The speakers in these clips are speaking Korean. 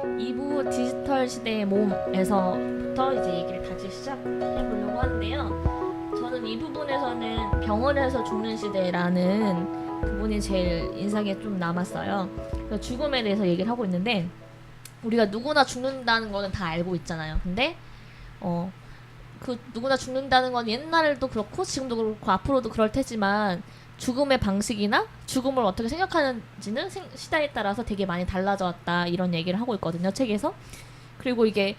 2부 디지털 시대의 몸에서부터 이제 얘기를 다시 시작해보려고 하는데요. 저는 이 부분에서는 병원에서 죽는 시대라는 부분이 제일 인상에 좀 남았어요. 그래서 죽음에 대해서 얘기를 하고 있는데 우리가 누구나 죽는다는 거는 다 알고 있잖아요. 근데 그 누구나 죽는다는 건 옛날에도 그렇고 지금도 그렇고 앞으로도 그럴 테지만 죽음의 방식이나 죽음을 어떻게 생각하는지는 시대에 따라서 되게 많이 달라졌다 이런 얘기를 하고 있거든요, 책에서. 그리고 이게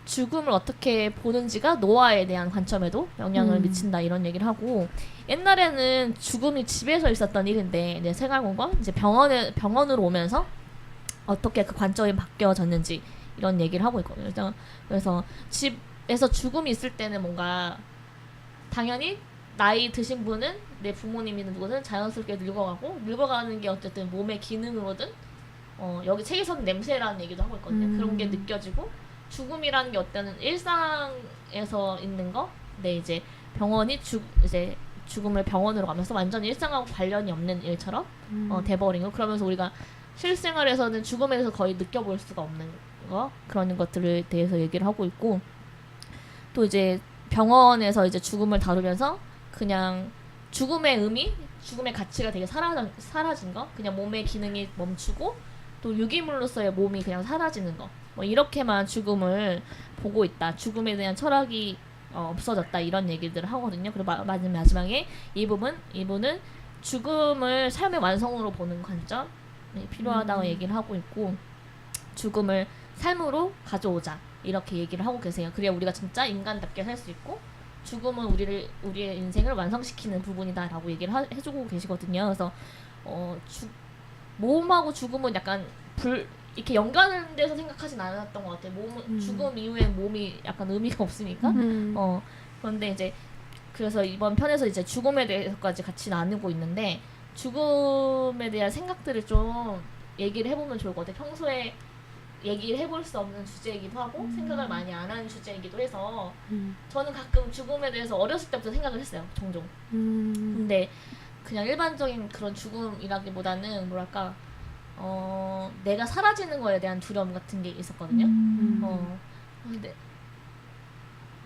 죽음을 어떻게 보는지가 노화에 대한 관점에도 영향을 미친다 이런 얘기를 하고, 옛날에는 죽음이 집에서 있었던 일인데 내 생활공간 이제 병원으로 오면서 어떻게 그 관점이 바뀌어졌는지 이런 얘기를 하고 있거든요. 그래서 집에서 죽음이 있을 때는 뭔가 당연히 나이 드신 분은 내 부모님이든 누구든 자연스럽게 늙어가는 게 어쨌든 몸의 기능으로든 여기 책에서는 냄새라는 얘기도 하고 있거든요. 그런 게 느껴지고, 죽음이라는 게 어때는 일상에서 있는 거, 근데 이제 병원이 이제 죽음을 병원으로 가면서 완전히 일상하고 관련이 없는 일처럼 돼버린 거. 그러면서 우리가 실생활에서는 죽음에 대해서 거의 느껴볼 수가 없는 거, 그런 것들에 대해서 얘기를 하고 있고, 또 이제 병원에서 이제 죽음을 다루면서 그냥 죽음의 의미, 죽음의 가치가 되게 사라진 거, 그냥 몸의 기능이 멈추고 또 유기물로서의 몸이 그냥 사라지는 거, 뭐 이렇게만 죽음을 보고 있다, 죽음에 대한 철학이 없어졌다 이런 얘기들을 하거든요. 그리고 마지막에 이분은 죽음을 삶의 완성으로 보는 관점이 필요하다고 얘기를 하고 있고, 죽음을 삶으로 가져오자 이렇게 얘기를 하고 계세요. 그래야 우리가 진짜 인간답게 살 수 있고 죽음은 우리의 인생을 완성시키는 부분이다라고 얘기를 해주고 계시거든요. 그래서 몸하고 죽음은 약간 이렇게 연관돼서 생각하진 않았던 것 같아요. 죽음 이후에 몸이 약간 의미가 없으니까. 그런데 이제 그래서 이번 편에서 이제 죽음에 대해서까지 같이 나누고 있는데, 죽음에 대한 생각들을 좀 얘기를 해보면 좋을 것 같아요. 평소에 얘기를 해볼 수 없는 주제이기도 하고 생각을 많이 안 하는 주제이기도 해서 저는 가끔 죽음에 대해서 어렸을 때부터 생각을 했어요, 종종. 근데 그냥 일반적인 그런 죽음이라기보다는 뭐랄까 내가 사라지는 거에 대한 두려움 같은 게 있었거든요. 근데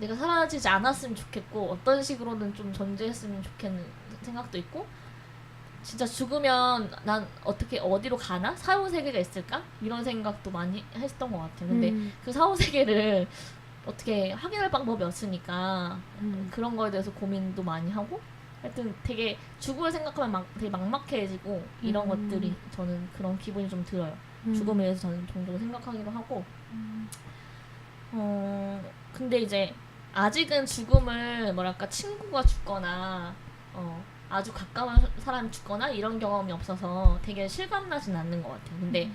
내가 사라지지 않았으면 좋겠고 어떤 식으로는 좀 존재했으면 좋겠는 생각도 있고, 진짜 죽으면 난 어떻게 어디로 가나? 사후세계가 있을까? 이런 생각도 많이 했던 것 같아요. 근데 그 사후세계를 어떻게 확인할 방법이 없으니까 그런 거에 대해서 고민도 많이 하고, 하여튼 되게 죽음을 생각하면 되게 막막해지고 이런 것들이 저는 그런 기분이 좀 들어요. 죽음에 대해서 저는 종종 생각하기도 하고. 근데 이제 아직은 죽음을 뭐랄까 친구가 죽거나 아주 가까운 사람이 죽거나 이런 경험이 없어서 되게 실감나진 않는 것 같아요. 근데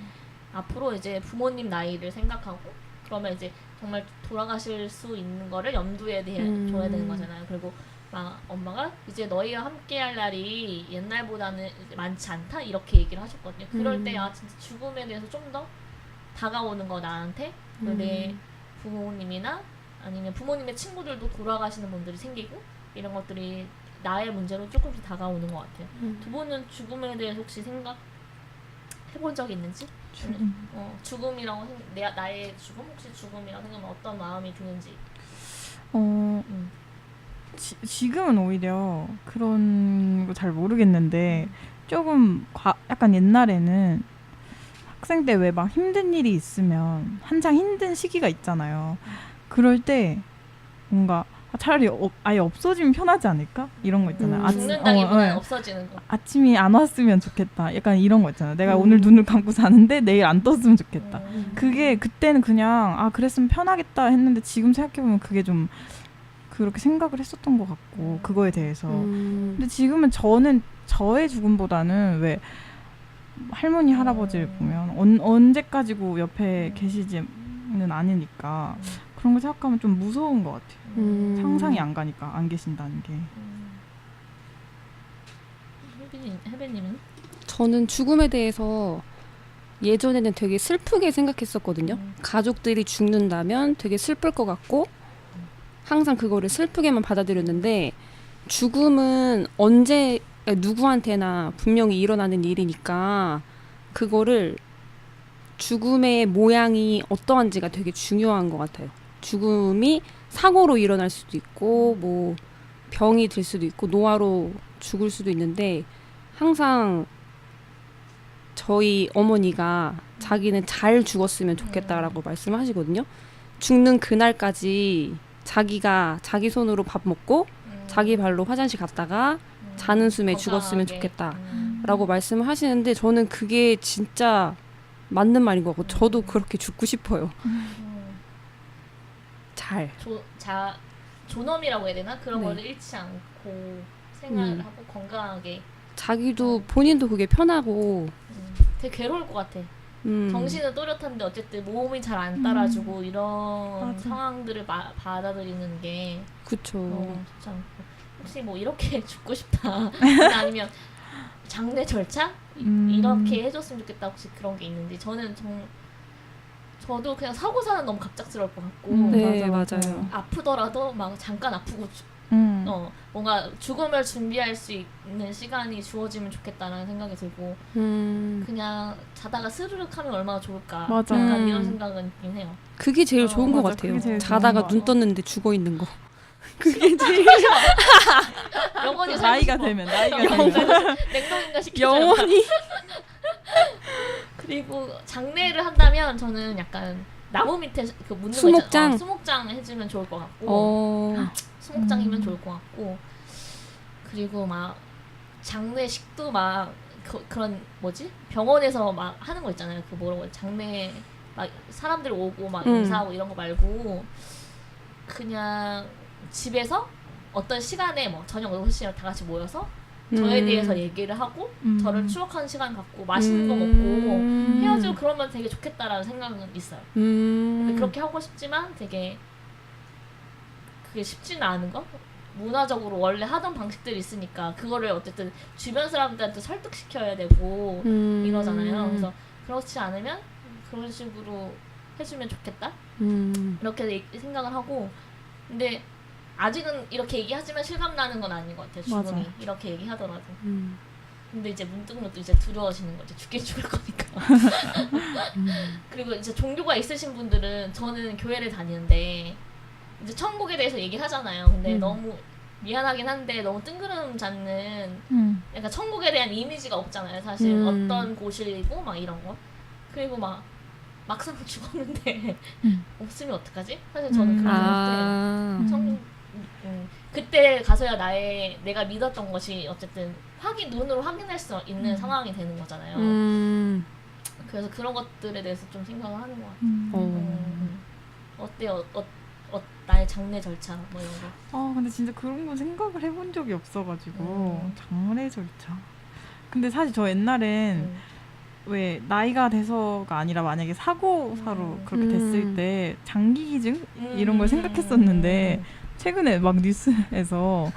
앞으로 이제 부모님 나이를 생각하고 그러면 이제 정말 돌아가실 수 있는 거를 염두에 둬야 되는 거잖아요. 그리고 막 엄마가 이제 너희와 함께 할 날이 옛날보다는 많지 않다 이렇게 얘기를 하셨거든요. 그럴 때 진짜 죽음에 대해서 좀 더 다가오는 거, 나한테 내 부모님이나 아니면 부모님의 친구들도 돌아가시는 분들이 생기고 이런 것들이 나의 문제로 조금씩 다가오는 것 같아요. 두 분은 죽음에 대해서 혹시 생각해본 적이 있는지? 죽음이라고 나의 죽음? 혹시 죽음이라고 생각하면 어떤 마음이 드는지? 지금은 오히려 그런 거 잘 모르겠는데 조금 약간 옛날에는 학생 때 왜 막 힘든 일이 있으면 한창 힘든 시기가 있잖아요. 그럴 때 뭔가 차라리 아예 없어지면 편하지 않을까? 이런 거 있잖아요. 죽는다기보다는 없어지는 거. 아침이 안 왔으면 좋겠다. 약간 이런 거 있잖아요. 내가 오늘 눈을 감고 자는데 내일 안 떴으면 좋겠다. 그게 그때는 그냥 그랬으면 편하겠다 했는데 지금 생각해보면 그게 좀 그렇게 생각을 했었던 것 같고, 그거에 대해서. 근데 지금은 저는 저의 죽음보다는 왜 할머니 할아버지를 보면 언제까지고 옆에 계시지는 않으니까 그런 거 생각하면 좀 무서운 것 같아요. 상상이 안 가니까, 안 계신다는 게. 혜배님은? 저는 죽음에 대해서 예전에는 되게 슬프게 생각했었거든요. 가족들이 죽는다면 되게 슬플 것 같고 항상 그거를 슬프게만 받아들였는데, 죽음은 언제 누구한테나 분명히 일어나는 일이니까 그거를 죽음의 모양이 어떠한지가 되게 중요한 것 같아요. 죽음이 사고로 일어날 수도 있고 뭐 병이 들 수도 있고 노화로 죽을 수도 있는데 항상 저희 어머니가 자기는 잘 죽었으면 좋겠다라고 말씀하시거든요. 죽는 그날까지 자기가 자기 손으로 밥 먹고 자기 발로 화장실 갔다가 자는 숨에 죽었으면 좋겠다라고 말씀을 하시는데 저는 그게 진짜 맞는 말인 것 같고 저도 그렇게 죽고 싶어요. 잘. 존엄이라고 해야 되나? 그런 네. 거를 잃지 않고 생활을 하고 건강하게. 자기도 본인도 그게 편하고 되게 괴로울 것 같아. 음. 정신은 또렷한데 어쨌든 몸이 잘 안 따라주고 이런 맞아. 상황들을 받아들이는 게 그쵸. 쉽지 않고. 혹시 뭐 이렇게 죽고 싶다 아니면 장례 절차 이렇게 해줬으면 좋겠다 혹시 그런 게 있는지 저도 그냥 사고 사는 너무 갑작스러울 것 같고 네, 맞아. 맞아요. 아프더라도 막 잠깐 아프고 뭔가 죽음을 준비할 수 있는 시간이 주어지면 좋겠다라는 생각이 들고 그냥 자다가 스르륵 하면 얼마나 좋을까 맞아. 약간 이런 생각은 있긴 해요. 그게 제일 좋은 것 맞아. 같아요. 그게 제일 자다가 좋은 눈 것 떴는데 죽어 있는 거. 그게 제일 영원히 나이가 살고 싶어. 되면 나이가 영원히 되면 냉동인가 시키죠. 영원히. 그리고 장례를 한다면 저는 약간 나무 밑에 그 묻는 수목장? 거 있잖아요. 수목장 해주면 좋을 것 같고 수목장이면 좋을 것 같고 그리고 막 장례식도 막 그런 뭐지 병원에서 막 하는 거 있잖아요. 그 뭐라고 장례 막 사람들 오고 막 인사하고 이런 거 말고 그냥 집에서 어떤 시간에 뭐 저녁 6시에 다 같이 모여서 저에 대해서 얘기를 하고 저를 추억하는 시간 갖고 맛있는 거 먹고 헤어지고 그러면 되게 좋겠다라는 생각은 있어요. 근데 그렇게 하고 싶지만 되게 그게 쉽지는 않은 거? 문화적으로 원래 하던 방식들이 있으니까 그거를 어쨌든 주변 사람들한테 설득시켜야 되고 이러잖아요. 그래서 그렇지 않으면 그런 식으로 해주면 좋겠다? 이렇게 생각을 하고 근데 아직은 이렇게 얘기하지만 실감나는 건 아닌 것 같아요. 죽음이 맞아. 이렇게 얘기하더라도. 근데 이제 문득 이제 두려워지는 거죠. 죽긴 죽을 거니까. 그리고 이제 종교가 있으신 분들은 저는 교회를 다니는데 이제 천국에 대해서 얘기하잖아요. 근데 너무 미안하긴 한데 너무 뜬구름 잡는 약간 천국에 대한 이미지가 없잖아요. 사실 어떤 곳이고 막 이런 거. 그리고 막상 죽었는데 없으면 어떡하지? 사실 저는 그런 생각도 해요. 그때 가서야 내가 믿었던 것이 어쨌든 눈으로 확인할 수 있는 상황이 되는 거잖아요. 그래서 그런 것들에 대해서 좀 생각을 하는 것 같아요. 어때요? 나의 장례 절차 뭐 이런 거. 근데 진짜 그런 건 생각을 해본 적이 없어가지고 장례 절차. 근데 사실 저 옛날엔 왜 나이가 돼서가 아니라 만약에 사고사로 그렇게 됐을 때 장기 기증 이런 걸 생각했었는데 최근에 막 뉴스에서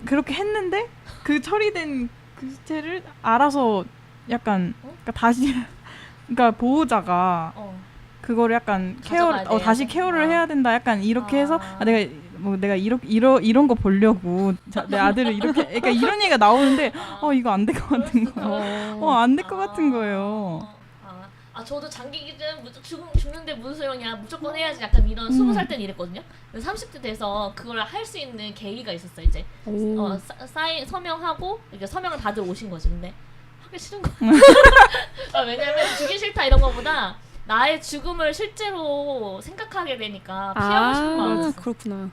그렇게 했는데 그 처리된 그 시체를 알아서 약간 그러니까 다시 그러니까 보호자가 그거를 약간 가져가야 돼요. 다시 케어를 해야 된다 약간 이렇게 해서 내가 이런 거 보려고 내 아들을 이렇게 그러니까 이런 얘기가 나오는데 이거 안 될 것 같은 거예요. 안 될 것 같은 거예요. 저도 장기 기준 죽는데 무슨 소용이야 무조건 해야지 약간 이런 20살 때는 이랬거든요. 30대 돼서 그걸 할 수 있는 계기가 있었어 이제. 사인 서명하고 이렇게 서명을 받으러 오신 거지. 근데 하기 싫은 거야. 왜냐면 죽기 싫다 이런 거보다 나의 죽음을 실제로 생각하게 되니까 피하고 싶은 마음이 있어. 그렇구나.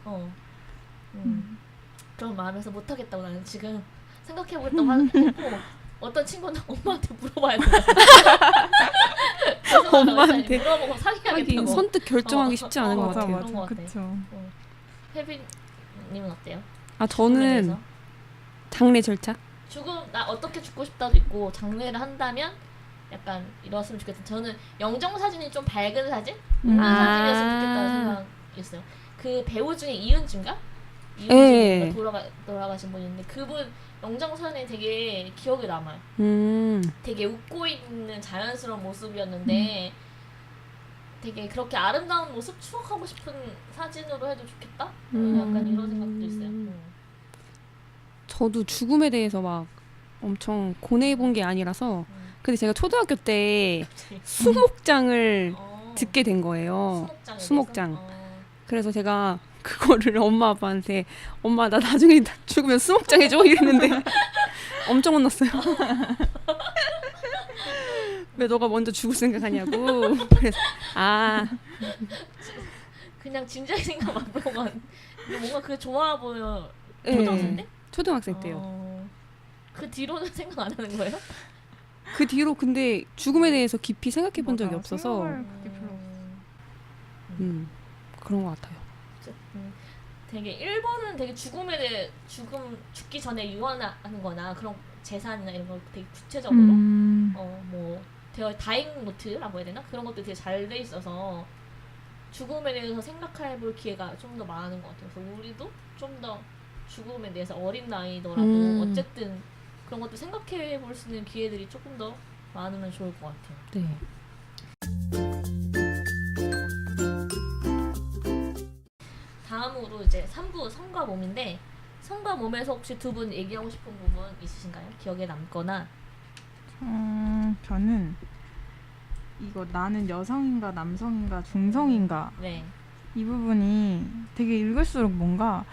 그런 마음에서 못 하겠다고 나는 지금 생각해보겠다고 했고 어떤 친구는 엄마한테 물어봐야 돼. 엄마한테 물어보고 하긴 사귀어야겠다고. 선뜻 결정하기 쉽지 않은 것 맞아 같아요. 그런 것 맞아 같아. 그쵸. 혜빈님은 어때요? 죽음에 저는 대해서? 장례 절차? 나 어떻게 죽고 싶다도 있고 장례를 한다면 약간 이랬으면 좋겠다. 저는 영정 사진이 좀 밝은 사진? 웃는 사진이었으면 좋겠다는 생각이 있어요. 그 배우 중에 이은주인가? 이은주가 돌아가신 분이 있는데 그분 영정 사진이 되게 기억에 남아요. 되게 웃고 있는 자연스러운 모습이었는데 되게 그렇게 아름다운 모습 추억하고 싶은 사진으로 해도 좋겠다? 약간 이런 생각도 있어요. 저도 죽음에 대해서 막 엄청 고뇌해 본 게 아니라서 근데 제가 초등학교 때 수목장을 듣게 된 거예요. 수목장. 그래서 제가 그거를 엄마 아빠한테 엄마 나 나중에 죽으면 수목장 해줘 이랬는데 엄청 혼났어요. 왜 너가 먼저 죽을 생각하냐고. 그래서 그냥 진지하게 생각해보면 뭔가 그게 좋아 보여. 네. 초등학생 때? 초등학생 때요. 그 뒤로는 생각 안 하는 거예요? 그 뒤로 근데 죽음에 대해서 깊이 생각해 본 적이 맞아. 없어서 생각을 그렇게 별로 그런 것 같아요. 되게 일본은 되게 죽음에 대해 죽기 전에 유언하는 거나 그런 재산이나 이런 거 되게 구체적으로 뭐 다잉 노트라고 해야 되나? 그런 것도 되게 잘 돼 있어서 죽음에 대해서 생각해 볼 기회가 좀 더 많은 것 같아요. 그래서 우리도 좀 더 죽음에 대해서 어린 나이더라도 어쨌든 그런 것도 생각해 볼 수 있는 기회들이 조금 더 많으면 좋을 것 같아요. 네. 다음으로 이제 3부 성과 몸인데 성과 몸에서 혹시 두 분 얘기하고 싶은 부분 있으신가요? 기억에 남거나. 저는 이거 나는 여성인가 남성인가 중성인가 네. 이 부분이 되게 읽을수록 뭔가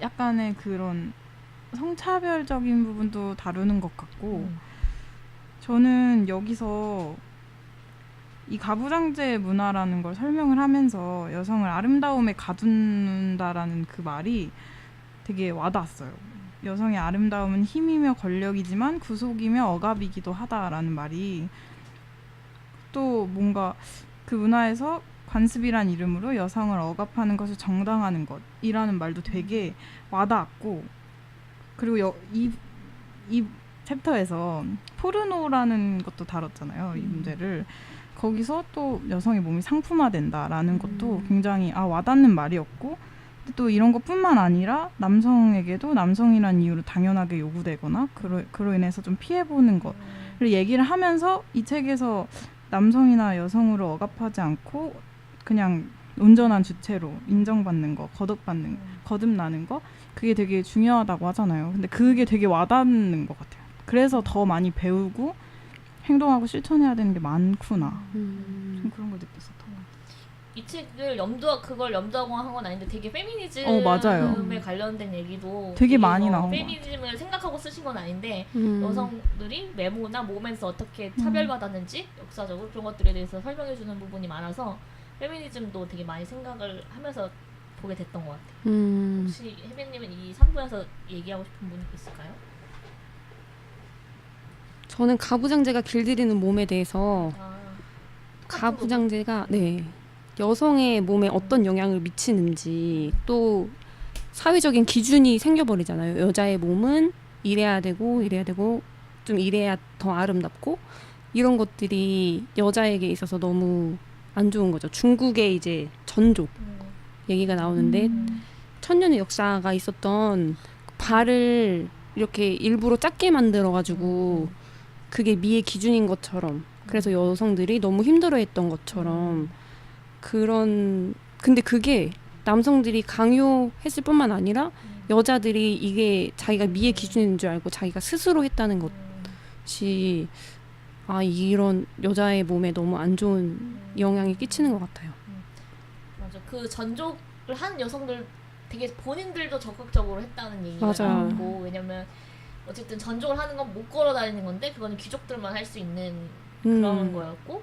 약간의 그런 성차별적인 부분도 다루는 것 같고 저는 여기서 이 가부장제 문화라는 걸 설명을 하면서 여성을 아름다움에 가둔다라는 그 말이 되게 와닿았어요. 여성의 아름다움은 힘이며 권력이지만 구속이며 억압이기도 하다라는 말이 또 뭔가 그 문화에서 관습이란 이름으로 여성을 억압하는 것을 정당화하는 것이라는 말도 되게 와닿았고 그리고 이 챕터에서 포르노라는 것도 다뤘잖아요. 이 문제를. 거기서 또 여성의 몸이 상품화된다라는 것도 굉장히 와닿는 말이었고 또 이런 것뿐만 아니라 남성에게도 남성이란 이유로 당연하게 요구되거나 그로 인해서 좀 피해보는 것을 얘기를 하면서 이 책에서 남성이나 여성으로 억압하지 않고 그냥 온전한 주체로 인정받는 거, 거듭나는 거 그게 되게 중요하다고 하잖아요. 근데 그게 되게 와닿는 것 같아요. 그래서 더 많이 배우고 행동하고 실천해야 되는 게 많구나. 좀 그런 걸 느꼈었던 것 같아요. 이 책을 그걸 염두하고 한 건 아닌데 되게 맞아요. 페미니즘에 관련된 얘기도 되게 많이 나온 것 페미니즘을 생각하고 쓰신 건 아닌데 여성들이 외모나 몸에서 어떻게 차별받았는지 역사적으로 그런 것들에 대해서 설명해주는 부분이 많아서 페미니즘도 되게 많이 생각을 하면서 보게 됐던 것 같아요. 혹시 혜빈님은 이 3부에서 얘기하고 싶은 분이 있을까요? 저는 가부장제가 길들이는 몸에 대해서 가부장제가 여성의 몸에 어떤 영향을 미치는지 또 사회적인 기준이 생겨버리잖아요. 여자의 몸은 이래야 되고 좀 이래야 더 아름답고 이런 것들이 여자에게 있어서 너무 안 좋은 거죠. 중국의 이제 전족 얘기가 나오는데 천년의 역사가 있었던 발을 이렇게 일부러 작게 만들어가지고 그게 미의 기준인 것처럼 그래서 여성들이 너무 힘들어했던 것처럼 근데 그게 남성들이 강요했을 뿐만 아니라 여자들이 이게 자기가 미의 기준인 줄 알고 자기가 스스로 했다는 것이 이런 여자의 몸에 너무 안 좋은 영향이 끼치는 것 같아요. 맞아. 그 전족을 한 여성들 되게 본인들도 적극적으로 했다는 얘기가 맞아요. 나오고 왜냐면 어쨌든 전족을 하는 건 못 걸어 다니는 건데 그거는 귀족들만 할 수 있는 그런 거였고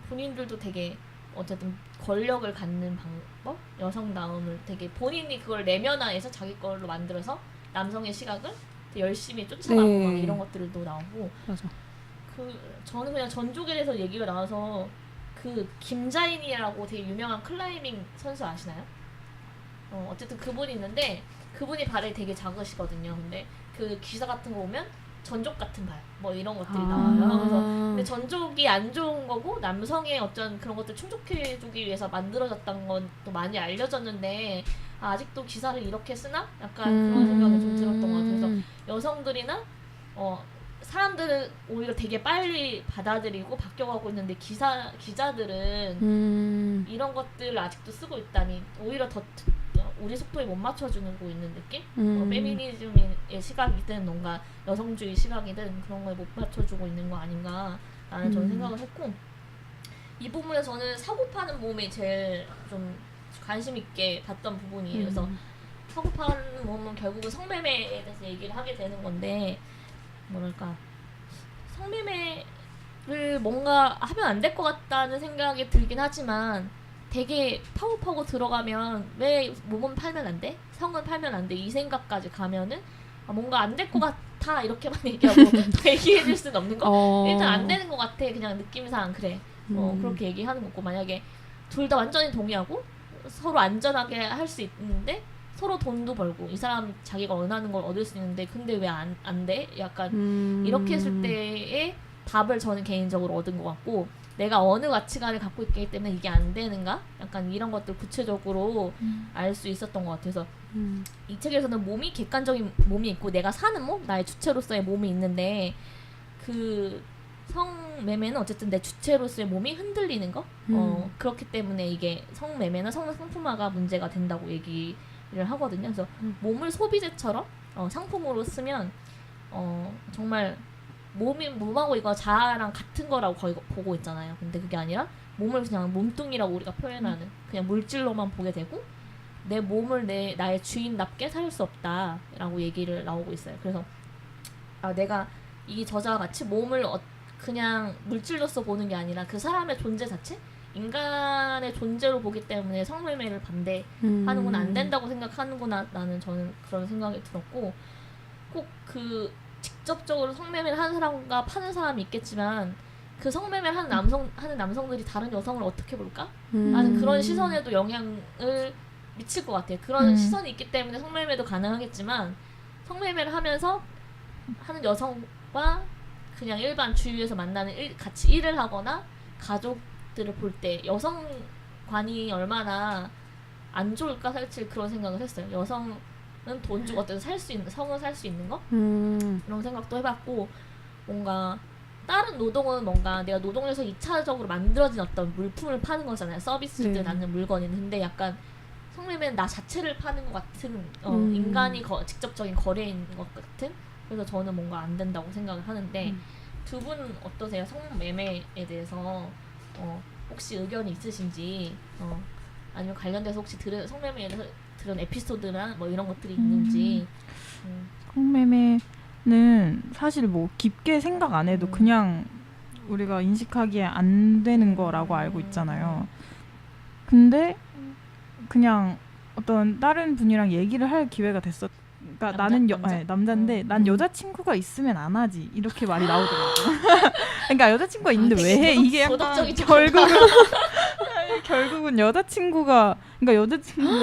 본인들도 되게 어쨌든 권력을 갖는 방법, 여성다움을 되게 본인이 그걸 내면화해서 자기 걸로 만들어서 남성의 시각을 열심히 쫓아가고 막 이런 것들도 나오고 맞아. 저는 그냥 전족에 대해서 얘기가 나와서 그 김자인이라고 되게 유명한 클라이밍 선수 아시나요? 어쨌든 그분이 있는데 그분이 발이 되게 작으시거든요. 근데 그 기사 같은 거 보면 전족 같은 발 뭐 이런 것들이 나와요. 그래서 근데 전족이 안 좋은 거고 남성의 어떤 그런 것들 충족해주기 위해서 만들어졌다는 건 또 많이 알려졌는데 아직도 기사를 이렇게 쓰나? 약간 그런 생각이 좀 들었던 것 같아요. 그래서 여성들이나 사람들은 오히려 되게 빨리 받아들이고 바뀌어가고 있는데 기자들은 이런 것들을 아직도 쓰고 있다니 오히려 우리 속도에 못 맞춰주고 있는 느낌? 음. 페미니즘의 시각이든 뭔가 여성주의 시각이든 그런 거에 못 맞춰주고 있는 거 아닌가라는 저는 생각을 했고, 이 부분에 저는 사고 파는 몸이 제일 좀 관심 있게 봤던 부분이에요. 그래서 사고 파는 몸은 결국은 성매매에 대해서 얘기를 하게 되는 건데, 뭐랄까, 성매매를 뭔가 하면 안 될 것 같다는 생각이 들긴 하지만, 되게 파고 들어가면 왜 몸은 팔면 안 돼? 성은 팔면 안 돼? 이 생각까지 가면은 뭔가 안 될 것 같아 이렇게만 얘기하고 더 얘기해 줄 수는 없는 거? 일단 안 되는 것 같아. 그냥 느낌상 그래. 그렇게 얘기하는 거고, 만약에 둘 다 완전히 동의하고 서로 안전하게 할 수 있는데 서로 돈도 벌고 이 사람 자기가 원하는 걸 얻을 수 있는데 근데 왜 안 돼? 약간 이렇게 했을 때의 답을 저는 개인적으로 얻은 것 같고, 내가 어느 가치관을 갖고 있기 때문에 이게 안 되는가? 약간 이런 것들 구체적으로 알 수 있었던 것 같아서 이 책에서는 몸이 객관적인 몸이 있고 내가 사는 몸, 나의 주체로서의 몸이 있는데, 그 성매매는 어쨌든 내 주체로서의 몸이 흔들리는 거? 그렇기 때문에 이게 성매매나 성상품화가 문제가 된다고 얘기를 하거든요. 그래서 몸을 소비재처럼 상품으로 쓰면 정말 몸하고 이거 자아랑 같은 거라고 거의 보고 있잖아요. 근데 그게 아니라 몸을 그냥 몸뚱이라고 우리가 표현하는 그냥 물질로만 보게 되고, 내 몸을 나의 주인답게 살 수 없다라고 얘기를 나오고 있어요. 그래서 내가 이 저자와 같이 몸을 그냥 물질로서 보는 게 아니라 그 사람의 존재 자체? 인간의 존재로 보기 때문에 성매매를 반대하는구나, 안 된다고 생각하는구나 라는 저는 그런 생각이 들었고, 꼭 그 직접적으로 성매매를 하는 사람과 파는 사람이 있겠지만 그 성매매를 하는 남성들이 다른 여성을 어떻게 볼까? 라는 그런 시선에도 영향을 미칠 것 같아요. 그런 시선이 있기 때문에 성매매도 가능하겠지만, 성매매를 하면서 하는 여성과 그냥 일반 주위에서 만나는 같이 일을 하거나 가족들을 볼 때 여성관이 얼마나 안 좋을까, 사실 그런 생각을 했어요. 여성은 돈 주고 어떤 성을 살 수 있는 거? 이런 생각도 해봤고, 뭔가 다른 노동은 뭔가 내가 노동에서 2차적으로 만들어진 어떤 물품을 파는 거잖아요. 서비스를 때 낳는 물건은. 근데 약간 성매매는 나 자체를 파는 것 같은, 인간이 직접적인 거래인 것 같은. 그래서 저는 뭔가 안 된다고 생각을 하는데, 두 분 어떠세요? 성매매에 대해서 혹시 의견이 있으신지, 아니면 관련돼서 혹시 성매매에 대해서 들은 에피소드나 뭐 이런 것들이 있는지. 성매매는 사실 뭐 깊게 생각 안 해도 그냥 우리가 인식하기에 안 되는 거라고 알고 있잖아요. 근데 그냥 어떤 다른 분이랑 얘기를 할 기회가 됐었. 그러니까 남자인데 난 여자친구가 있으면 안 하지, 이렇게 말이 나오더라고. 그러니까 여자친구가 있는데 왜 해? 이게 약간 결국은 여자친구가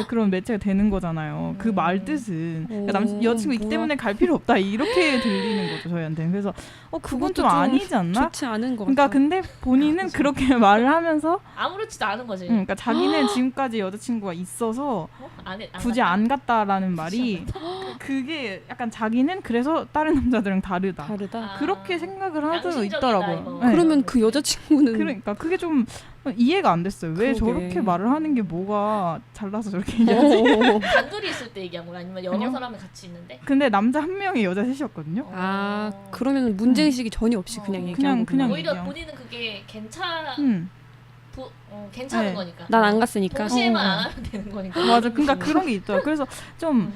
그런 매체가 되는 거잖아요. 그 말 뜻은 그러니까 여자친구 있기 때문에 갈 필요 없다, 이렇게 들리는 거죠, 저희한테는. 그래서 그건 좀 아니지 않나? 좋지 않은 거 그러니까 같아요. 근데 본인은 그렇게 말을 하면서 아무렇지도 않은 거지. 그러니까 자기는 지금까지 여자친구가 있어서 굳이 갔다? 안 갔다라는 말이, 그게 약간 자기는 그래서 다른 남자들은 다르다. 그렇게 생각을 하고 양심적이다, 있더라고요. 이거. 네. 그러면 그 여자친구는 그러니까 그게 좀 이해가 안 됐어요. 왜 그러게. 저렇게 말을 하는 게 뭐가 잘나서 저렇게 얘기하지? 단둘이 있을 때 얘기한 거야? 아니면 여러 아니요. 사람이 같이 있는데? 근데 남자 한 명에 여자 셋이었거든요. 그러면 문제의식이 전혀 없이 그냥 얘기하는 그냥 오히려 얘기해요. 본인은 그게 괜찮은 네. 거니까. 난 안 갔으니까. 동시에만 안 하면 되는 거니까. 맞아. 그러니까 그런 게 있더라고요. 그래서 좀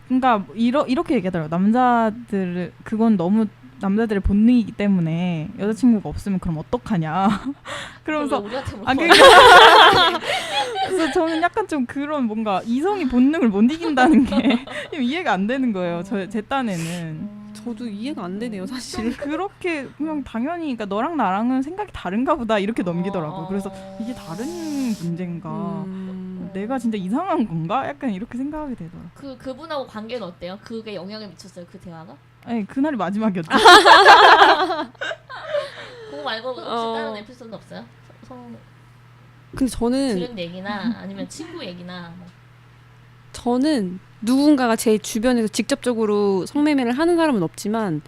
그러니까 이렇게 얘기하더라고요. 그건 너무 남자들의 본능이기 때문에 여자친구가 없으면 그럼 어떡하냐. 그러면서 우리한테 뭐 그래서 저는 약간 좀 그런 뭔가 이성이 본능을 못 이긴다는 게 이해가 안 되는 거예요. 제 딴에는. 저도 이해가 안 되네요, 사실. 좀 그렇게 그냥 당연히, 그러니까 너랑 나랑은 생각이 다른가 보다, 이렇게 넘기더라고. 그래서 이게 다른 문제인가, 내가 진짜 이상한 건가, 약간 이렇게 생각하게 되더라고. 그분하고 관계는 어때요? 그게 영향을 미쳤어요, 그 대화가? 아니, 그날이 마지막이었죠. 그거 말고 혹시 다른 에피소드는 없어요? 근데 저는 들은 얘기나 아니면 친구 얘기나 뭐. 저는 누군가가 제 주변에서 직접적으로 성매매를 하는 사람은 없지만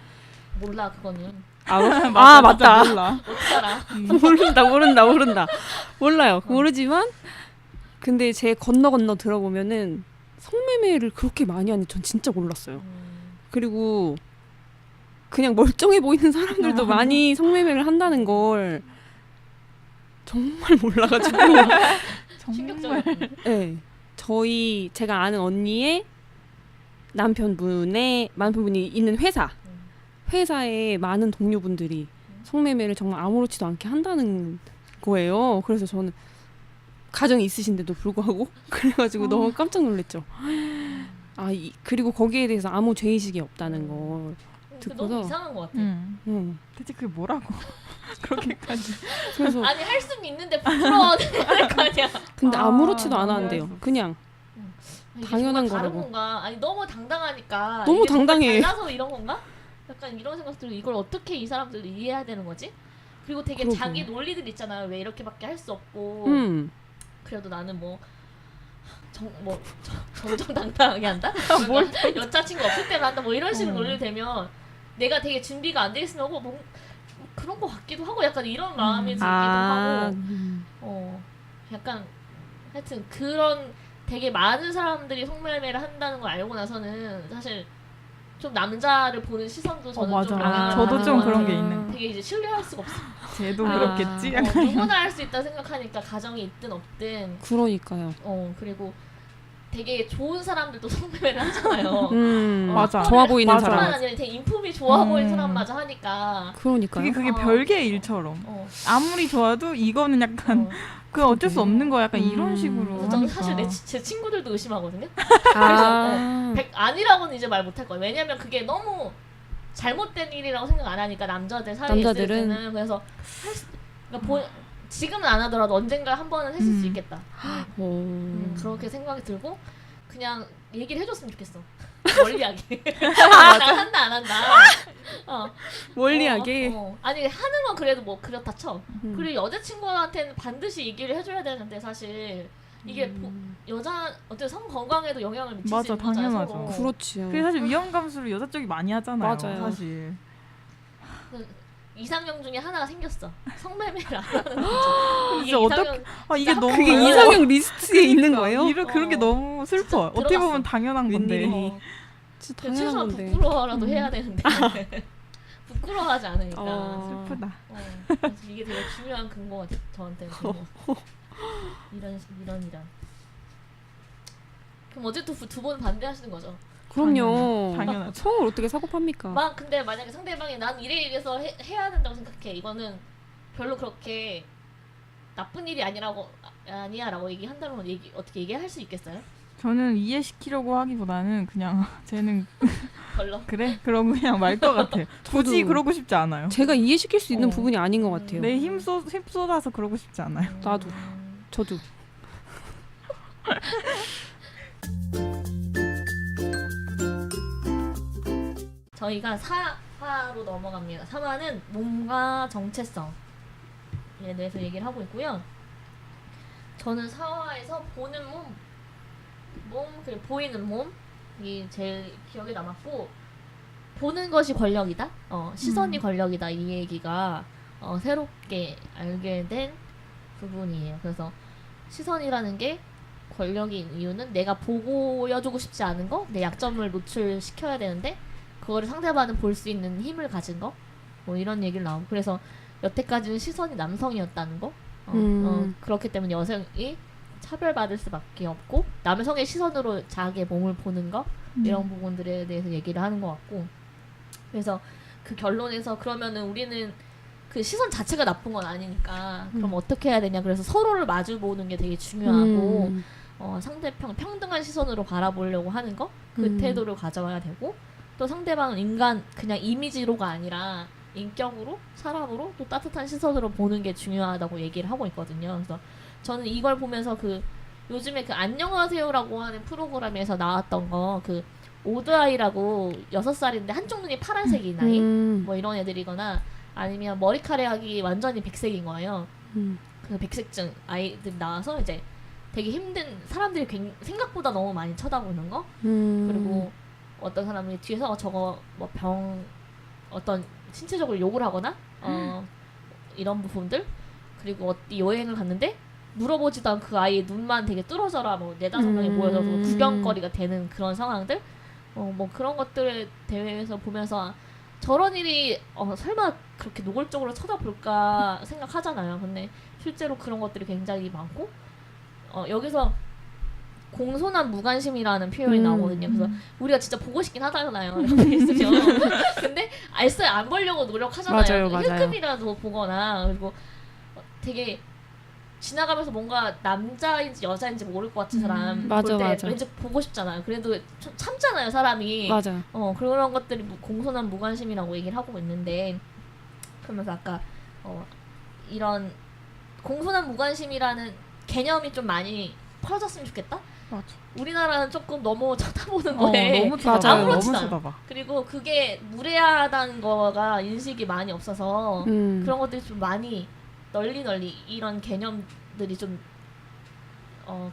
몰라 그거는. 맞다. 몰라. 모른다. 몰라요. 모르지만 근데 제 건너 들어보면은 성매매를 그렇게 많이 하는지 전 진짜 몰랐어요. 그리고 그냥 멀쩡해 보이는 사람들도 많이 성매매를 한다는 걸 정말 몰라가지고 정말 네, 제가 아는 언니의 남편분이 있는 회사에 많은 동료분들이 성매매를 정말 아무렇지도 않게 한다는 거예요. 그래서 저는 가정이 있으신데도 불구하고 그래가지고 너무 깜짝 놀랐죠. 그리고 거기에 대해서 아무 죄의식이 없다는 걸 너무 듣고서 이상한 것 같아. 대체 그게 뭐라고 그렇게까지. 그래서 아니 할 수는 있는데 부끄러워야 될 거 아니야. 근데 아무렇지도 아, 않았는데요. 그냥 이게 당연한 정말 다른 거라고. 건가? 아니 너무 당당하니까. 너무 이게 정말 당당해. 달라서 이런 건가? 약간 이런 생각 들고 이걸 어떻게 이 사람들을 이해해야 되는 거지? 그리고 되게 그러게. 자기 논리들 있잖아요. 왜 이렇게밖에 할 수 없고. 그래도 나는 정정당당하게 한다? 뭘 여자친구 없을 때만 한다? 뭐 이런 식으로 논리를 대면 내가 되게 준비가 안 돼 있으면 뭐 그런 거 같기도 하고 약간 이런 마음이 들기도 하고 약간 하여튼 그런 되게 많은 사람들이 성매매를 한다는 걸 알고 나서는 사실 좀 남자를 보는 시선도 저는 맞아. 좀 영향을 저도 받는 좀 것 그런 같아요. 게 있는. 되게 이제 신뢰할 수가 없어. 쟤도 그렇겠지. 누구나 할 수 있다 생각하니까 가정이 있든 없든 그러니까요. 그리고 되게 좋은 사람들도 성매매를 하잖아요. 맞아. 좋아 보이는 맞아. 사람. 뿐만 아니라 되게 인품이 좋아 보이는 사람마저 하니까 그러니까요. 그게 별개의 일처럼 어. 아무리 좋아도 이거는 약간 그 어쩔 수 없는 거야. 약간 이런 식으로 그래서 저는 하니까. 사실 제 친구들도 의심하거든요. 아. 아니라고는 이제 말 못할 거예요. 왜냐면 그게 너무 잘못된 일이라고 생각 안 하니까 남자들 사이에 있을 남자들은? 때는 그래서 그러니까 지금은 안 하더라도 언젠가 한 번은 했을 수 있겠다. 그렇게 생각이 들고 그냥 얘기를 해줬으면 좋겠어. 멀리하게. 나 한다 안 한다. 멀리하게. 아니 하는 건 그래도 뭐 그렇다 쳐. 그리고 여자친구한테는 반드시 얘기를 해줘야 되는데 사실 이게 어쨌든 성 건강에도 영향을 미칠 수 맞아, 있는 거잖아요. 당연하죠. 서로. 그렇지요. 그게 사실 위험 감수를 여자 쪽이 많이 하잖아요. 맞아요. 사실. 이상형 중에 하나가 생겼어. 성매매를 안 하는 거죠. 진짜 어떻게 이게 진짜 너무 그게 이상형 리스트에 있는 거예요? 그런 게 너무 슬퍼. 어떻게 들어갔어. 보면 당연한 건데. 웬일이니? 어, 진짜 최소한 당연한 건데. 부끄러워라도 해야 되는데 부끄러워하지 않으니까. 슬프다. 그래서 이게 되게 중요한 근거가 저한테는 이런. 그럼 어쨌든 두 분 반대하시는 거죠? 그럼요. 당연하죠. 성을 어떻게 사고 팝니까? 근데 만약에 상대방이 난 이래서 해야 된다고 생각해. 이거는 별로 그렇게 나쁜 일이 아니야라고 얘기한다면 어떻게 얘기할 수 있겠어요? 저는 이해시키려고 하기보다는 그냥 쟤는 별로. 그래? 그러고 그냥 말 것 같아요. 굳이 저도. 그러고 싶지 않아요. 제가 이해시킬 수 있는 어. 부분이 아닌 것 같아요. 내 힘 쏟아서 그러고 싶지 않아요. 나도. 저도. 저희가 4화로 넘어갑니다. 3화는 몸과 정체성에 대해서 얘기를 하고 있고요. 저는 4화에서 보는 그리고 보이는 몸이 제일 기억에 남았고, 보는 것이 권력이다. 시선이 권력이다. 이 얘기가 새롭게 알게 된 부분이에요. 그래서 시선이라는 게 권력인 이유는 내가 보여주고 싶지 않은 거, 내 약점을 노출시켜야 되는데 그거를 상대방은 볼 수 있는 힘을 가진 거, 뭐 이런 얘기를 나오고, 그래서 여태까지는 시선이 남성이었다는 거, 그렇기 때문에 여성이 차별받을 수밖에 없고 남성의 시선으로 자기의 몸을 보는 거, 이런 부분들에 대해서 얘기를 하는 것 같고, 그래서 그 결론에서 그러면은 우리는 그 시선 자체가 나쁜 건 아니니까 그럼 어떻게 해야 되냐, 그래서 서로를 마주보는 게 되게 중요하고 상대편 평등한 시선으로 바라보려고 하는 거, 그 태도를 가져와야 되고, 또 상대방은 인간 그냥 이미지로가 아니라 인격으로, 사람으로 또 따뜻한 시선으로 보는 게 중요하다고 얘기를 하고 있거든요. 그래서 저는 이걸 보면서 요즘에 안녕하세요라고 하는 프로그램에서 나왔던 거, 오드아이라고 6살인데 한쪽 눈이 파란색인 아이, 뭐 이런 애들이거나 아니면 머리카락이 완전히 백색인 거예요. 그 백색증 아이들 나와서 이제 되게 힘든, 사람들이 생각보다 너무 많이 쳐다보는 거, 그리고 어떤 사람이 뒤에서 저거 뭐 어떤 신체적으로 욕을 하거나 이런 부분들, 그리고 어디 여행을 갔는데 물어보지도 않고 그 아이의 눈만 되게 뚫어져라 뭐 4-5명이 모여서 뭐 구경거리가 되는 그런 상황들 뭐 그런 것들에 대해서 보면서 저런 일이 설마 그렇게 노골적으로 쳐다볼까 생각하잖아요. 근데 실제로 그런 것들이 굉장히 많고 여기서 공손한 무관심이라는 표현이 나오거든요. 그래서 우리가 진짜 보고 싶긴 하잖아요. 이렇게 있으면. 근데 알쓸 안 보려고 노력하잖아요. 맞아요. 힐끔이라도 보거나 그리고 되게 지나가면서 뭔가 남자인지 여자인지 모를 것 같은 사람 볼 때 맞아. 왠지 보고 싶잖아요. 그래도 참잖아요, 사람이. 맞아요. 그런 것들이 공손한 무관심이라고 얘기를 하고 있는데 그러면서 아까 이런 공손한 무관심이라는 개념이 좀 많이 퍼졌으면 좋겠다. 맞아. 우리나라는 조금 너무 쳐다보는 거에 너무 쳐다봐. 맞아요. 너무 아무렇지도 않아. 쳐다봐. 그리고 그게 무례하다는 거가 인식이 많이 없어서 그런 것들이 좀 많이 널리 이런 개념들이 좀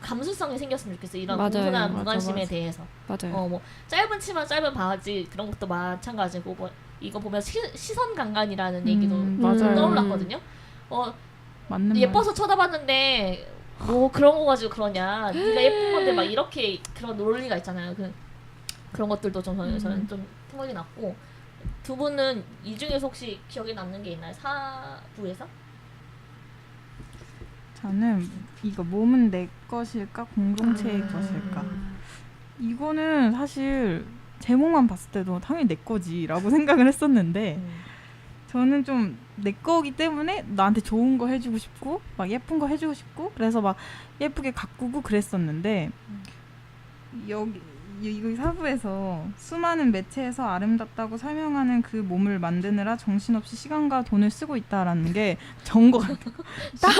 감수성이 생겼으면 좋겠어. 이런 맞아요. 공손한 맞아, 무관심에 맞아. 대해서. 맞아요. 뭐 짧은 치마 짧은 바지 그런 것도 마찬가지고 뭐 이거 보면 시선 강간이라는 얘기도 맞아요. 떠올랐거든요. 맞는 예뻐서 쳐다봤는데 뭐 그런 거 가지고 그러냐. 네가 예쁜 건데 막 이렇게 그런 논리가 있잖아요. 그런 것들도 좀 저는 좀 생각이 났고 두 분은 이 중에서 혹시 기억에 남는 게 있나요? 사부에서? 저는 이거 몸은 내 것일까 공동체의 것일까 이거는 사실 제목만 봤을 때도 당연히 내 거지라고 생각을 했었는데 저는 좀 내 거기 때문에 나한테 좋은 거 해주고 싶고 막 예쁜 거 해주고 싶고 그래서 막 예쁘게 가꾸고 그랬었는데 여기 사부에서 수많은 매체에서 아름답다고 설명하는 그 몸을 만드느라 정신없이 시간과 돈을 쓰고 있다라는 게 전 거 같아요. 딱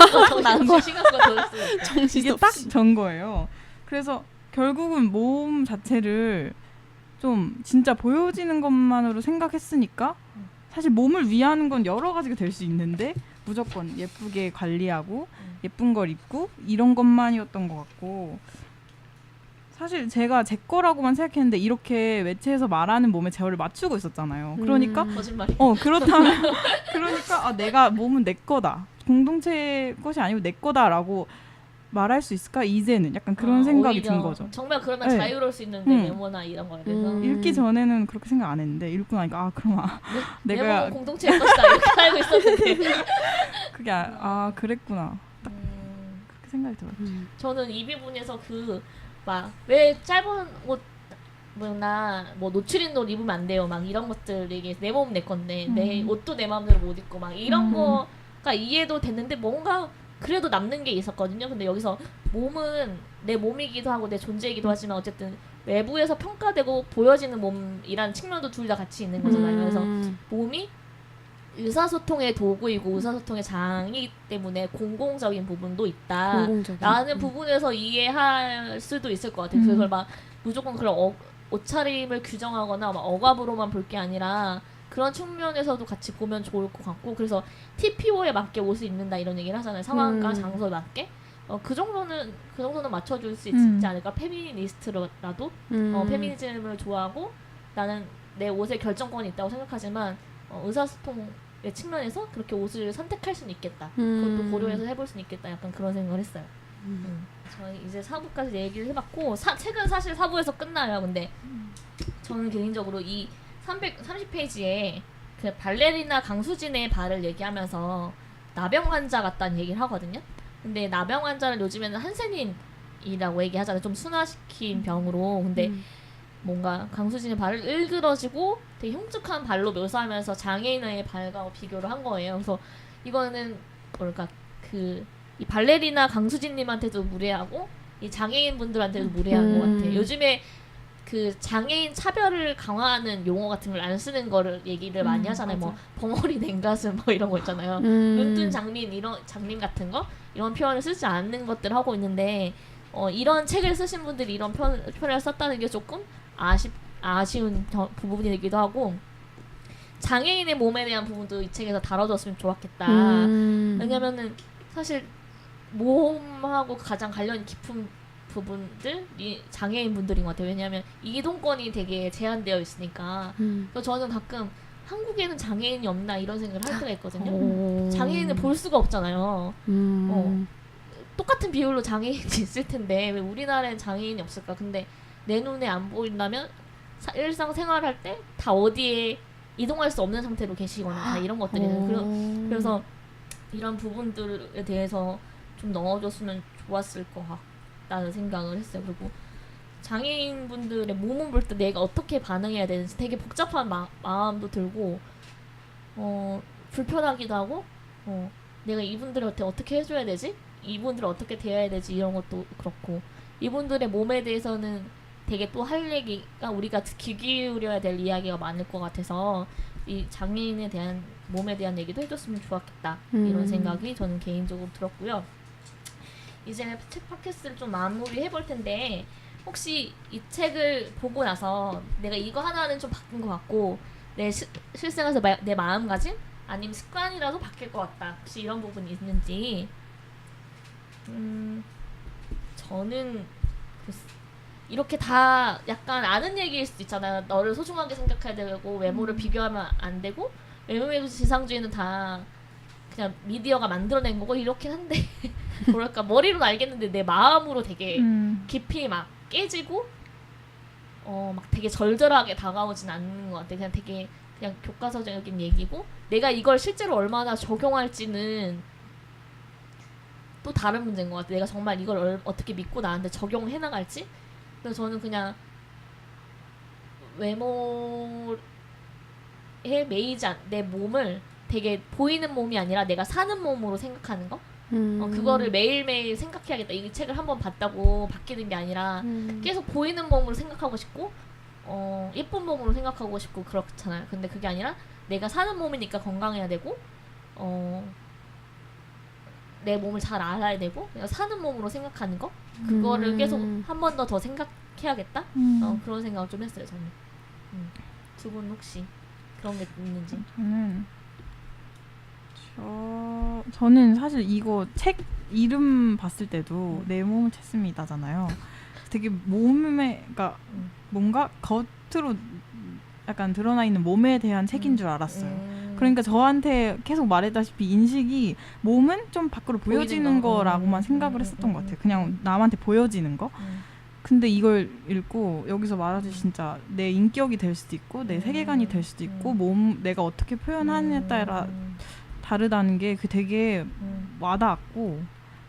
시간과 돈을 쓰고 이게 딱 전 거예요. 그래서 결국은 몸 자체를 좀 진짜 보여지는 것만으로 생각했으니까 사실 몸을 위하는 건 여러 가지가 될 수 있는데 무조건 예쁘게 관리하고 예쁜 걸 입고 이런 것만이었던 것 같고 사실 제가 제 거라고만 생각했는데 이렇게 매체에서 말하는 몸에 저를 맞추고 있었잖아요. 그러니까 거짓말이. 그렇다면 그러니까 내가 몸은 내 거다. 공동체 것이 아니고 내 거다라고 말할 수 있을까? 이제는 약간 그런 생각이 오히려 든 거죠. 정말 그러면 네. 자유로울 수 있는데 메모나 이런 거에 대해서 읽기 전에는 그렇게 생각 안 했는데 읽고 나니까 그럼 내가 메모는 공동체의 것이다 이렇게 알고 있었는데 그게 그랬구나. 딱 그렇게 생각이 들어요. 저는 이 부분에서 막 왜 짧은 옷 뭐나 뭐 노출인 옷 입으면 안 돼요 막 이런 것들 얘기해서 내 몸 내 건데 내 옷도 내 마음대로 못 입고 막 이런 거가 이해도 됐는데 뭔가 그래도 남는 게 있었거든요. 근데 여기서 몸은 내 몸이기도 하고 내 존재이기도 하지만 어쨌든 외부에서 평가되고 보여지는 몸이라는 측면도 둘 다 같이 있는 거잖아요. 그래서 몸이 의사소통의 도구이고 의사소통의 장이기 때문에 공공적인 부분도 있다. 라는 부분에서 이해할 수도 있을 것 같아요. 그걸 막 무조건 그런 옷차림을 규정하거나 막 억압으로만 볼 게 아니라 그런 측면에서도 같이 보면 좋을 것 같고 그래서 TPO에 맞게 옷을 입는다 이런 얘기를 하잖아요. 상황과 장소에 맞게. 그 정도는 맞춰줄 수 있지 않을까. 페미니스트라도 페미니즘을 좋아하고 나는 내 옷에 결정권이 있다고 생각하지만 의사소통의 측면에서 그렇게 옷을 선택할 수는 있겠다. 그것도 고려해서 해볼 수는 있겠다. 약간 그런 생각을 했어요. 저희 이제 4부까지 얘기를 해봤고 책은 사실 4부에서 끝나요. 근데 저는 개인적으로 이 330페이지에 그 발레리나 강수진의 발을 얘기하면서 나병 환자 같다는 얘기를 하거든요. 근데 나병 환자를 요즘에는 한센인이라고 얘기하잖아요. 좀 순화시킨 병으로. 근데 뭔가 강수진의 발을 일그러지고 되게 흉측한 발로 묘사하면서 장애인의 발과 비교를 한 거예요. 그래서 이거는 뭘까 이 발레리나 강수진님한테도 무례하고 이 장애인 분들한테도 무례한 것 같아요. 요즘에 그 장애인 차별을 강화하는 용어 같은 걸 안 쓰는 거를 얘기를 많이 하잖아요. 맞아. 뭐 벙어리 냉가슴 뭐 이런 거 있잖아요. 눈뜬 장님 같은 거 이런 표현을 쓰지 않는 것들 하고 있는데 이런 책을 쓰신 분들이 이런 표현을 썼다는 게 조금 아쉬운 부분이기도 하고 장애인의 몸에 대한 부분도 이 책에서 다뤄줬으면 좋았겠다. 왜냐면은 사실 몸하고 가장 관련이 깊은 부분들이 장애인 분들인 것 같아요. 왜냐하면 이동권이 되게 제한되어 있으니까. 그래서 저는 가끔 한국에는 장애인이 없나 이런 생각을 할 때가 있거든요. 장애인을 볼 수가 없잖아요. 똑같은 비율로 장애인이 있을 텐데 왜 우리나라엔 장애인이 없을까? 근데 내 눈에 안 보인다면 일상생활할 때 다 어디에 이동할 수 없는 상태로 계시거나 다 이런 것들이 그래서 이런 부분들에 대해서 좀 넣어줬으면 좋았을 것 같다는 생각을 했어요. 그리고 장애인분들의 몸을 볼 때 내가 어떻게 반응해야 되는지 되게 복잡한 마음도 들고 불편하기도 하고 내가 이분들한테 어떻게 해줘야 되지? 이분들을 어떻게 대해야 되지? 이런 것도 그렇고 이분들의 몸에 대해서는 되게 또 할 얘기가 우리가 귀 기울여야 될 이야기가 많을 것 같아서 이 장애인에 대한 몸에 대한 얘기도 해줬으면 좋았겠다 이런 생각이 저는 개인적으로 들었고요. 이제 책 팟캐스트를 좀 마무리해 볼 텐데 혹시 이 책을 보고 나서 내가 이거 하나는 좀 바뀐 것 같고 내 실생활에서 내 마음가짐 아니면 습관이라도 바뀔 것 같다 혹시 이런 부분이 있는지 저는 이렇게 다 약간 아는 얘기일 수도 있잖아요. 너를 소중하게 생각해야 되고 외모를 비교하면 안 되고 외모의 지상주의는 다 그냥 미디어가 만들어낸 거고 이렇긴 한데 뭐랄까 머리로는 알겠는데 내 마음으로 되게 깊이 막 깨지고 막 되게 절절하게 다가오진 않는 것 같아. 그냥 되게 그냥 교과서적인 얘기고 내가 이걸 실제로 얼마나 적용할지는 또 다른 문제인 것 같아. 내가 정말 이걸 어떻게 믿고 나한테 적용해 나갈지. 그래서 저는 그냥 외모에 매이지 내 몸을 되게 보이는 몸이 아니라 내가 사는 몸으로 생각하는 거. 그거를 매일매일 생각해야겠다. 이 책을 한번 봤다고 바뀌는 게 아니라 계속 보이는 몸으로 생각하고 싶고 예쁜 몸으로 생각하고 싶고 그렇잖아요. 근데 그게 아니라 내가 사는 몸이니까 건강해야 되고 내 몸을 잘 알아야 되고 내가 사는 몸으로 생각하는 거 그거를 계속 한 번 더 생각해야겠다. 그런 생각을 좀 했어요. 저는 두 분 혹시 그런 게 있는지? 저는 사실 이거 책 이름 봤을 때도 내 몸을 찾습니다잖아요. 되게 몸에 그러니까 뭔가 겉으로 약간 드러나 있는 몸에 대한 책인 줄 알았어요. 그러니까 저한테 계속 말했다시피 인식이 몸은 좀 밖으로 보여지는 거라고만 생각을 했었던 것 같아요. 그냥 남한테 보여지는 거. 근데 이걸 읽고 여기서 말하듯이 진짜 내 인격이 될 수도 있고 내 세계관이 될 수도 있고 내가 어떻게 표현하느냐에 따라 다르다는 게 그 되게 와닿았고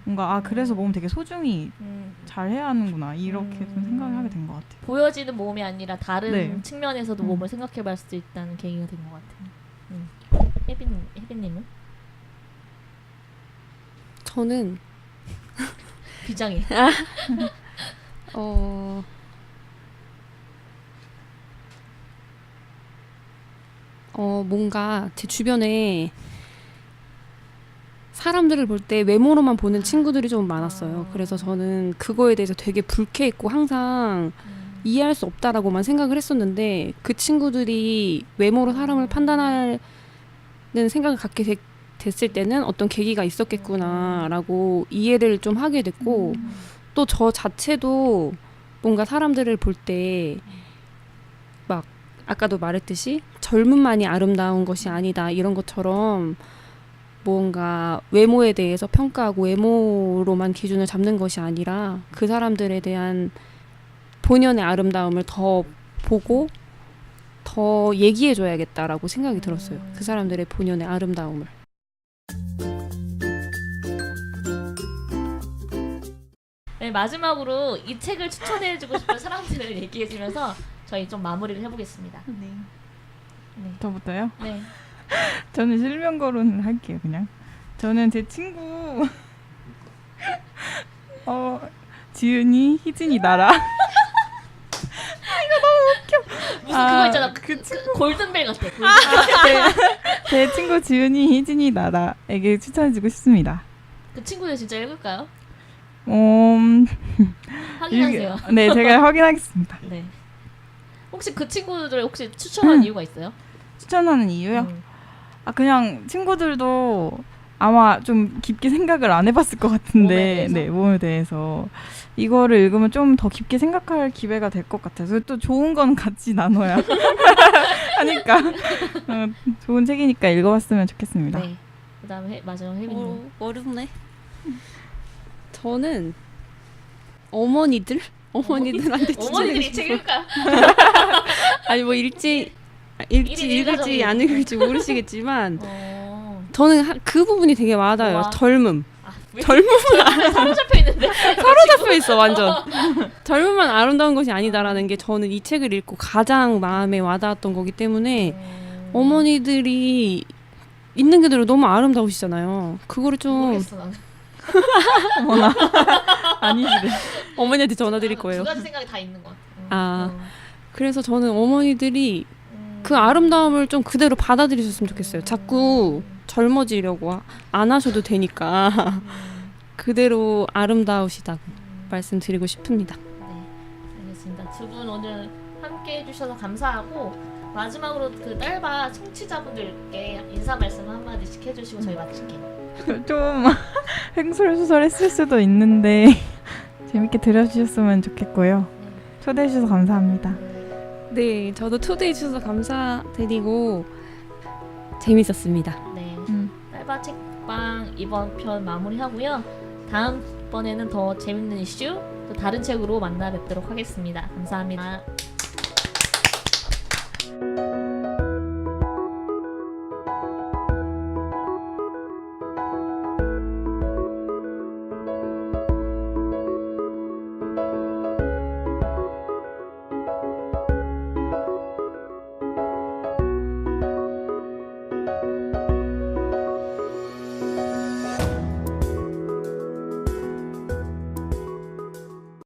뭔가 그래서 몸 되게 소중히 잘 해야 하는구나 이렇게 좀 생각을 하게 된 것 같아요. 보여지는 몸이 아니라 다른 측면에서도 몸을 생각해볼 수도 있다는 계기가 된 것 같아요. 혜빈님은? 저는 비장해. 뭔가 제 주변에 사람들을 볼 때 외모로만 보는 친구들이 좀 많았어요. 그래서 저는 그거에 대해서 되게 불쾌했고 항상 이해할 수 없다라고만 생각을 했었는데 그 친구들이 외모로 사람을 판단하는 생각을 갖게 됐을 때는 어떤 계기가 있었겠구나라고 이해를 좀 하게 됐고 또 저 자체도 뭔가 사람들을 볼 때 막 아까도 말했듯이 젊음만이 아름다운 것이 아니다 이런 것처럼 뭔가 외모에 대해서 평가하고 외모로만 기준을 잡는 것이 아니라 그 사람들에 대한 본연의 아름다움을 더 보고 더 얘기해줘야겠다라고 생각이 들었어요. 그 사람들의 본연의 아름다움을. 네, 마지막으로 이 책을 추천해주고 싶은 사람들을 얘기해주면서 저희 좀 마무리를 해보겠습니다. 네. 네. 저부터요? 네. 저는 실명 거론을 할게요. 그냥 저는 제 친구 지은이, 희진이, 나라. 무슨 그거 있잖아. 그 골든벨 같아. 제 친구 지은이, 희진이, 나라에게 추천해주고 싶습니다. 그 친구들 진짜 읽을까요? 확인하세요. 네, 제가 확인하겠습니다. 네. 혹시 그 친구들 혹시 추천한 이유가 있어요? 추천하는 이유요? 그냥 친구들도 아마 좀 깊게 생각을 안 해봤을 것 같은데 몸에 대해서 이거를 읽으면 좀 더 깊게 생각할 기회가 될 것 같아서 또 좋은 건 같이 나눠야 하니까 좋은 책이니까 읽어봤으면 좋겠습니다. 네. 그다음에 마지막 혜빈님. 어렵네. 저는 어머니들한테 어머니들이 추천해주고 책 읽을까? 아니 뭐 읽을지 일인 읽을지 안 읽을지 모르시겠지만 어. 저는 그 부분이 되게 와닿아요. 와. 젊음. 왜 젊음은 사로잡혀 있는데. 사로잡혀 있어 완전. 젊음만 아름다운 것이 아니다라는 게 저는 이 책을 읽고 가장 마음에 와닿았던 거기 때문에 어머니들이 있는 그대로 너무 아름다우시잖아요. 그거를 좀 모르겠어 나는. 어머나 아니시래. 어머니한테 전화 드릴 거예요. 두 가지 생각이 다 있는 것 같아. 아. 그래서 저는 어머니들이 그 아름다움을 좀 그대로 받아들이셨으면 좋겠어요. 자꾸 젊어지려고 안 하셔도 되니까 그대로 아름다우시다고 말씀드리고 싶습니다. 네, 알겠습니다. 두 분 오늘 함께 해주셔서 감사하고 마지막으로 그 딸바 청취자분들께 인사 말씀 한마디씩 해주시고 저희 마칠게요. 좀 횡설수설했을 수도 있는데 재밌게 들어주셨으면 좋겠고요. 초대해 주셔서 감사합니다. 네, 저도 초대해 주셔서 감사드리고 재밌었습니다. 네, 음. 딸바 책방 이번 편 마무리하고요. 다음번에는 더 재밌는 이슈 또 다른 책으로 만나 뵙도록 하겠습니다. 감사합니다.